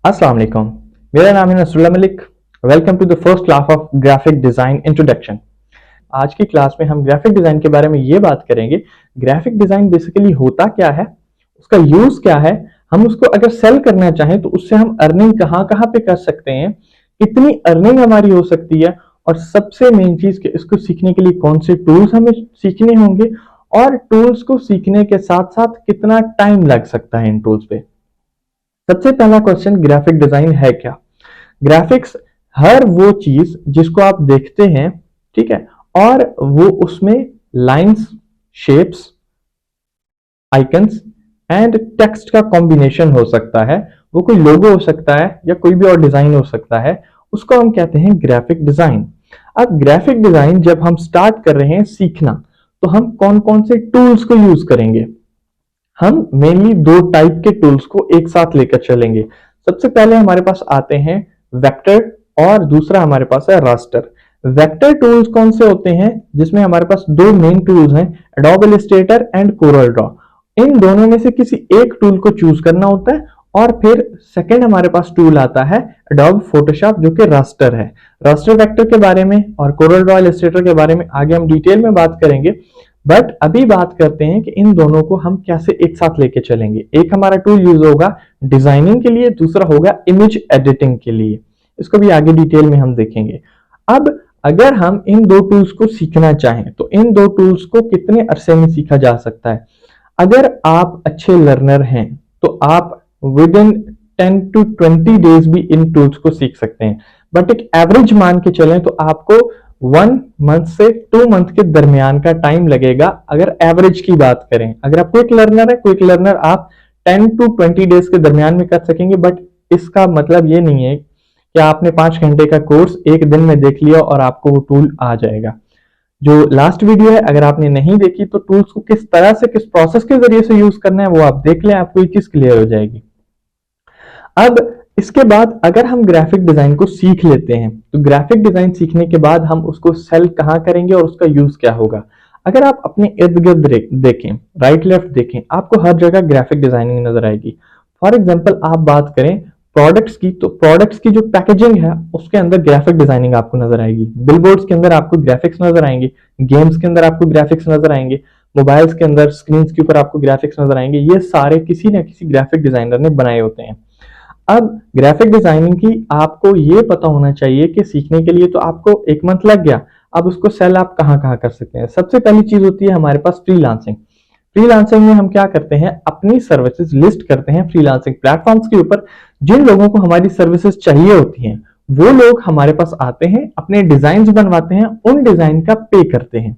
अस्सलाम वालेकुम। मेरा नाम है Nasrullah Malik. Welcome to the first class of graphic design introduction. आज की क्लास में हम ग्राफिक डिजाइन के बारे में ये बात करेंगे। ग्राफिक डिजाइन बेसिकली होता क्या है, उसका यूज क्या है, हम उसको अगर सेल करना चाहें तो उससे हम अर्निंग कहाँ कहाँ पे कर सकते हैं, कितनी अर्निंग हमारी हो सकती है, और सबसे मेन चीज कि इसको सीखने के लिए कौन से टूल्स हमें सीखने होंगे, और टूल्स को सीखने के साथ साथ कितना टाइम लग सकता है इन टूल्स पे। सबसे पहला क्वेश्चन, ग्राफिक डिजाइन है क्या? ग्राफिक्स हर वो चीज जिसको आप देखते हैं, ठीक है, और वो उसमें lines, shapes, icons and text का कॉम्बिनेशन हो सकता है। वो कोई लोगो हो सकता है या कोई भी और डिजाइन हो सकता है, उसको हम कहते हैं ग्राफिक डिजाइन। अब ग्राफिक डिजाइन जब हम स्टार्ट कर रहे हैं सीखना, तो हम कौन कौन से टूल्स को यूज करेंगे? हम मेनली दो टाइप के टूल्स को एक साथ लेकर चलेंगे। सबसे पहले हमारे पास आते हैं वेक्टर, और दूसरा हमारे पास है रास्टर। वेक्टर टूल्स कौन से होते हैं? जिसमें हमारे पास दो मेन टूल्स हैं, Adobe Illustrator and Corel Draw. इन दोनों में से किसी एक टूल को चूज करना होता है, और फिर सेकंड हमारे पास टूल आता है एडोब फोटोशॉप, जो कि रास्टर है। रास्टर वेक्टर के बारे में और कोरल ड्रॉ इलस्ट्रेटर के बारे में आगे हम डिटेल में बात करेंगे, बट अभी बात करते हैं कि इन दोनों को हम कैसे एक साथ लेके चलेंगे। एक हमारा टूल यूज होगा डिजाइनिंग के लिए, दूसरा होगा इमेज एडिटिंग के लिए। इसको भी आगे डिटेल में हम देखेंगे। अब अगर हम इन दो टूल्स को सीखना चाहें तो इन दो टूल्स को कितने अरसे में सीखा जा सकता है? अगर आप अच्छे लर्नर हैं तो आप विद इन 10 to 20 डेज भी इन टूल्स को सीख सकते हैं, बट एक एवरेज मान के चलें तो आपको 1 मंथ से 2 मंथ के दरमियान का टाइम लगेगा, अगर एवरेज की बात करें। अगर आप क्विक लर्नर है, क्विक लर्नर आप 10 to 20 डेज के दरमियान में कर सकेंगे, बट इसका मतलब ये नहीं है कि आपने 5 घंटे का कोर्स एक दिन में देख लिया और आपको वो टूल आ जाएगा। जो लास्ट वीडियो है अगर आपने नहीं देखी तो टूल्स को किस तरह से, किस प्रोसेस के जरिए से यूज करना है वो आप देख लें, आपको ये चीज क्लियर हो जाएगी। अब इसके बाद अगर हम ग्राफिक डिजाइन को सीख लेते हैं तो ग्राफिक डिजाइन सीखने के बाद हम उसको सेल कहाँ करेंगे और उसका यूज क्या होगा? अगर आप अपने इर्द गिर्द देखें, राइट लेफ्ट देखें, आपको हर जगह ग्राफिक डिजाइनिंग नजर आएगी। फॉर एग्जाम्पल आप बात करें प्रोडक्ट्स की, तो प्रोडक्ट्स की जो पैकेजिंग है उसके अंदर ग्राफिक डिजाइनिंग आपको नजर आएगी। बिलबोर्ड्स के अंदर आपको ग्राफिक्स नजर आएंगे, गेम्स के अंदर आपको ग्राफिक्स नजर आएंगे, मोबाइल्स के अंदर स्क्रीन के ऊपर आपको ग्राफिक्स नजर आएंगे। ये सारे किसी न किसी ग्राफिक डिजाइनर ने बनाए होते हैं। अब ग्राफिक डिजाइनिंग की आपको ये पता होना चाहिए कि सीखने के लिए तो आपको 1 मंथ लग गया, अब उसको सेल आप कहाँ कहाँ कर सकते हैं। सबसे पहली चीज होती है हमारे पास फ्रीलांसिंग। फ्रीलांसिंग में हम क्या करते हैं, अपनी सर्विसेज लिस्ट करते हैं फ्रीलांसिंग प्लेटफॉर्म्स के ऊपर। जिन लोगों को हमारी सर्विसेज चाहिए होती हैं वो लोग हमारे पास आते हैं, अपने डिजाइन बनवाते हैं, उन डिजाइन का पे करते हैं।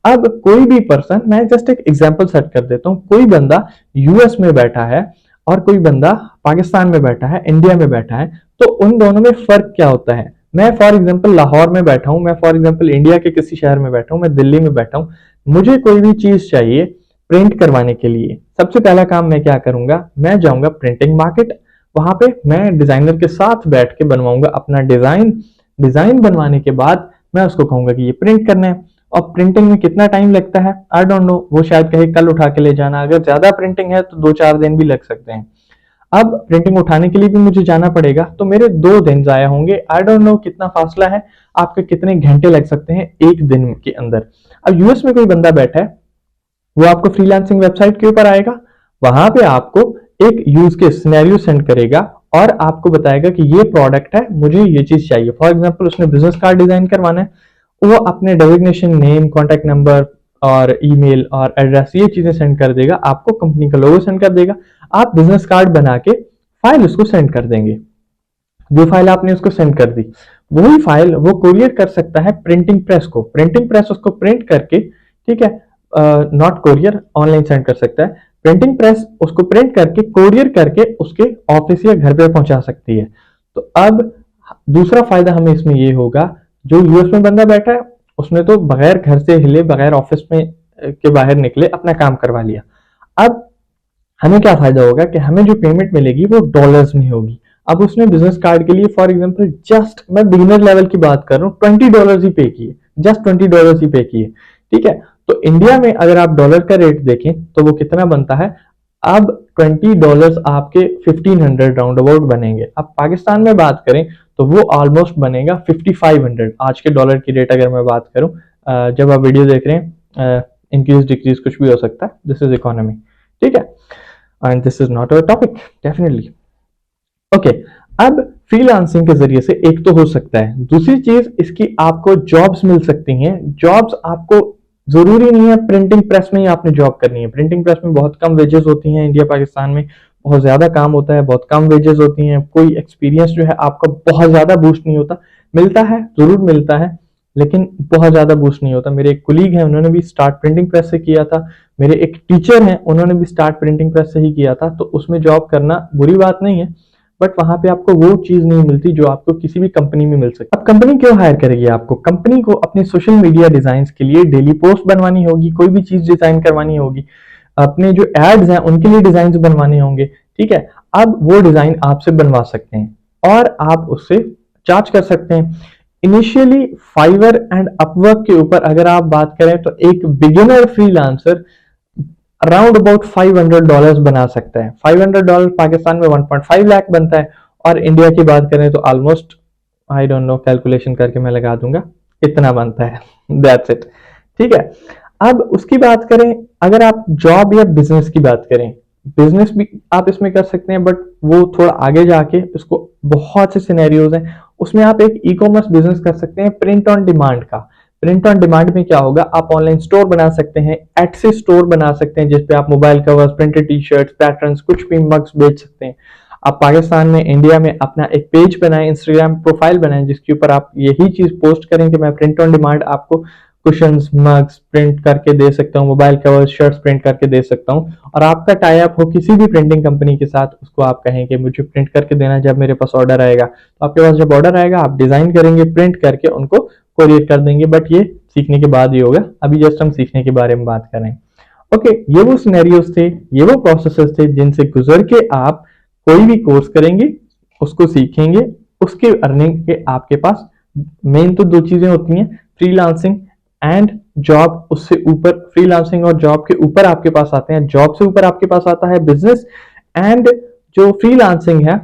अब कोई भी पर्सन, मैं जस्ट एक एग्जांपल सेट कर देता हूं, कोई बंदा यूएस में बैठा है और कोई बंदा पाकिस्तान में बैठा है, इंडिया में बैठा है, तो उन दोनों में फर्क क्या होता है? मैं फॉर एग्जांपल लाहौर में बैठा हूं, मैं फॉर एग्जांपल इंडिया के किसी शहर में बैठा हूं, मैं दिल्ली में बैठा हूं, मुझे कोई भी चीज चाहिए प्रिंट करवाने के लिए, सबसे पहला काम मैं क्या करूंगा, मैं जाऊंगा प्रिंटिंग मार्केट, वहां पे मैं डिजाइनर के साथ बैठ के बनवाऊंगा अपना डिजाइन। डिजाइन बनवाने के बाद मैं उसको कहूंगा कि ये प्रिंट करना है। और प्रिंटिंग में कितना टाइम लगता है आई डोंट नो, वो शायद कहे कल उठा के ले जाना, अगर ज्यादा प्रिंटिंग है तो 2-4 दिन भी लग सकते हैं। अब प्रिंटिंग उठाने के लिए भी मुझे जाना पड़ेगा, तो मेरे 2 दिन जाया होंगे। आई डोंट नो कितना फासला है, आपके कितने घंटे लग सकते हैं एक दिन के अंदर। अब यूएस में कोई बंदा बैठा है, वो आपको फ्रीलांसिंग वेबसाइट के ऊपर आएगा, वहां पे आपको एक यूज के सिनेरियो सेंड करेगा और आपको बताएगा कि ये प्रोडक्ट है, मुझे ये चीज चाहिए। फॉर एग्जांपल उसने बिजनेस कार्ड डिजाइन करवाना है, वो अपने डेजिग्नेशन, नेम, कॉन्टैक्ट नंबर और ईमेल और एड्रेस ये चीजें सेंड कर देगा, आपको कंपनी का लोगो सेंड कर देगा, आप बिजनेस कार्ड बना के फाइल उसको सेंड कर देंगे। जो फाइल आपने उसको सेंड कर दी, वही फाइल वो कोरियर कर सकता है प्रिंटिंग प्रेस को, प्रिंटिंग प्रेस उसको प्रिंट करके, ठीक है, नॉट कोरियर, ऑनलाइन सेंड कर सकता है, प्रिंटिंग प्रेस उसको प्रिंट करके कोरियर करके उसके ऑफिस या घर पे पहुंचा सकती है। तो अब दूसरा फायदा हमें इसमें ये होगा, जो यूएस में बंदा बैठा है उसने तो बगैर घर से हिले, बगैर ऑफिस में के बाहर निकले अपना काम करवा लिया। अब हमें क्या फायदा होगा कि हमें जो पेमेंट मिलेगी वो डॉलर्स में होगी। अब उसने बिजनेस कार्ड के लिए फॉर एग्जांपल जस्ट, मैं बिगिनर लेवल की बात कर रहा हूँ, $20 ही पे किए, जस्ट $20 ही पे किए, ठीक है। तो इंडिया में अगर आप डॉलर का रेट देखें तो वो कितना बनता है, अब $20 आपके 1500 राउंड अबाउट बनेंगे। अब पाकिस्तान में बात करें तो वो ऑलमोस्ट बनेगा 5500 आज के डॉलर की रेट अगर मैं बात करूं। जब आप वीडियो देख रहे हैं, इंक्रीज डिक्रीज कुछ भी हो सकता है, दिस इज इकोनॉमी, ठीक है, and this is not our topic definitely. Okay, अब फ्रीलांसिंग के जरिए से एक तो हो सकता है, दूसरी चीज इसकी आपको जॉब्स मिल सकती हैं। जॉब्स आपको जरूरी नहीं है प्रिंटिंग प्रेस में ही आपने जॉब करनी है। प्रिंटिंग प्रेस में बहुत कम वेजेस होती हैं, इंडिया पाकिस्तान में बहुत ज्यादा काम होता है, बहुत कम वेजेस होती हैं, कोई एक्सपीरियंस जो है आपका बहुत ज्यादा बूस्ट नहीं होता। मिलता है, जरूर मिलता है, लेकिन बहुत ज्यादा बूस्ट नहीं होता। मेरे एक कुलीग हैं, उन्होंने भी स्टार्ट प्रिंटिंग प्रेस से किया था। मेरे एक टीचर हैं, उन्होंने भी स्टार्ट प्रिंटिंग प्रेस से ही किया था। तो उसमें जॉब करना बुरी बात नहीं है, बट वहां पे आपको वो चीज नहीं मिलती जो आपको किसी भी कंपनी में मिल सकती। अब कंपनी क्यों हायर करेगी आपको? कंपनी को अपनी सोशल मीडिया डिजाइन के लिए डेली पोस्ट बनवानी होगी, कोई भी चीज डिजाइन करवानी होगी, अपने जो एड्स हैं उनके लिए डिजाइन बनवाने होंगे, ठीक है। अब वो डिजाइन आपसे बनवा सकते हैं और आप उससे चार्ज कर सकते हैं। इनिशियली फाइवर एंड अपवर्क के ऊपर अगर आप बात करें तो एक बिगिनर फ्रीलांसर अराउंड अबाउट $500 बना सकता है। $500 पाकिस्तान में 1.5 लाख बनता है, और इंडिया की बात करें तो almost, I don't know, calculation करके मैं लगा दूंगा, इतना बनता है, दैट्स इट, ठीक है। अब उसकी बात करें, अगर आप जॉब या बिजनेस की बात करें, बिजनेस भी आप इसमें कर सकते हैं, बट वो थोड़ा आगे जाके उसको बहुत से सिनेरियोज हैं, उसमें आप एक ई कॉमर्स बिजनेस कर सकते हैं प्रिंट ऑन डिमांड का। प्रिंट ऑन डिमांड में क्या होगा, आप ऑनलाइन स्टोर बना सकते हैं, एटसी स्टोर बना सकते हैं, जिसपे आप mobile covers, printed T shirts, patterns, कुछ भी मग्स बेच सकते हैं। आप पाकिस्तान में, इंडिया में अपना एक पेज बनाएं, इंस्टाग्राम प्रोफाइल बनाएं, जिसके ऊपर आप यही चीज पोस्ट करें कि मैं प्रिंट ऑन डिमांड आपको कुशंस, मग्स प्रिंट करके दे सकता हूँ, मोबाइल कवर्स, शर्ट्स प्रिंट करके दे सकता हूँ, और आपका टाई अप हो किसी भी प्रिंटिंग कंपनी के साथ। उसको आप कहें कि मुझे प्रिंट करके देना जब मेरे पास ऑर्डर आएगा, तो आपके पास जब ऑर्डर आएगा आप डिजाइन करेंगे, प्रिंट करके उनको कोरियर कर देंगे। बट ये सीखने के बाद ही होगा, अभी जस्ट हम सीखने के बारे में बात कर रहे हैं। ओके, ये वो सिनेरियोस थे, ये वो प्रोसेसेस थे जिनसे गुजर के आप कोई भी कोर्स करेंगे, उसको सीखेंगे, उसके अर्निंग के आपके पास मेन तो दो चीजें होती हैं, फ्रीलांसिंग एंड जॉब। उससे ऊपर फ्रीलांसिंग और जॉब के ऊपर आपके पास आते हैं, जॉब से ऊपर आपके पास आता है बिजनेस, एंड जो फ्रीलांसिंग है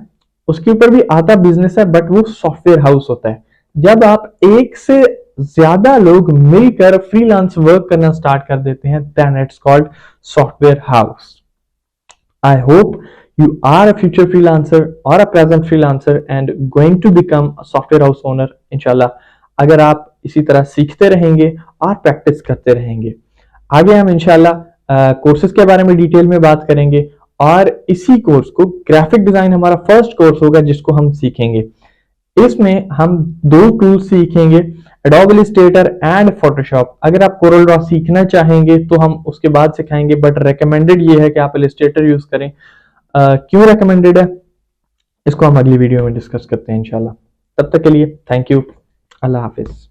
उसके ऊपर भी आता बिजनेस है, बट वो सॉफ्टवेयर हाउस होता है। जब आप एक से ज्यादा लोग मिलकर फ्रीलांस वर्क करना स्टार्ट कर देते हैं, then it's called software house. I hope you are a future freelancer or a present freelancer and going to become a software house owner इंशाल्लाह, अगर आप इसी तरह सीखते रहेंगे और प्रैक्टिस करते रहेंगे। आगे हम इंशाल्लाह कोर्सेज के बारे में डिटेल में बात करेंगे, और इसी कोर्स को ग्राफिक डिजाइन हमारा फर्स्ट कोर्स होगा जिसको हम सीखेंगे। इसमें हम दो टूल्स सीखेंगे, एडोब इलस्ट्रेटर एंड फोटोशॉप। अगर आप कोरल ड्रॉ सीखना चाहेंगे तो हम उसके बाद सिखाएंगे, बट रेकमेंडेड ये है कि आप इलस्ट्रेटर यूज करें। क्यों रेकमेंडेड है, इसको हम अगली वीडियो में डिस्कस करते हैं इंशाल्लाह। तब तक के लिए थैंक यू, अल्लाह हाफिज।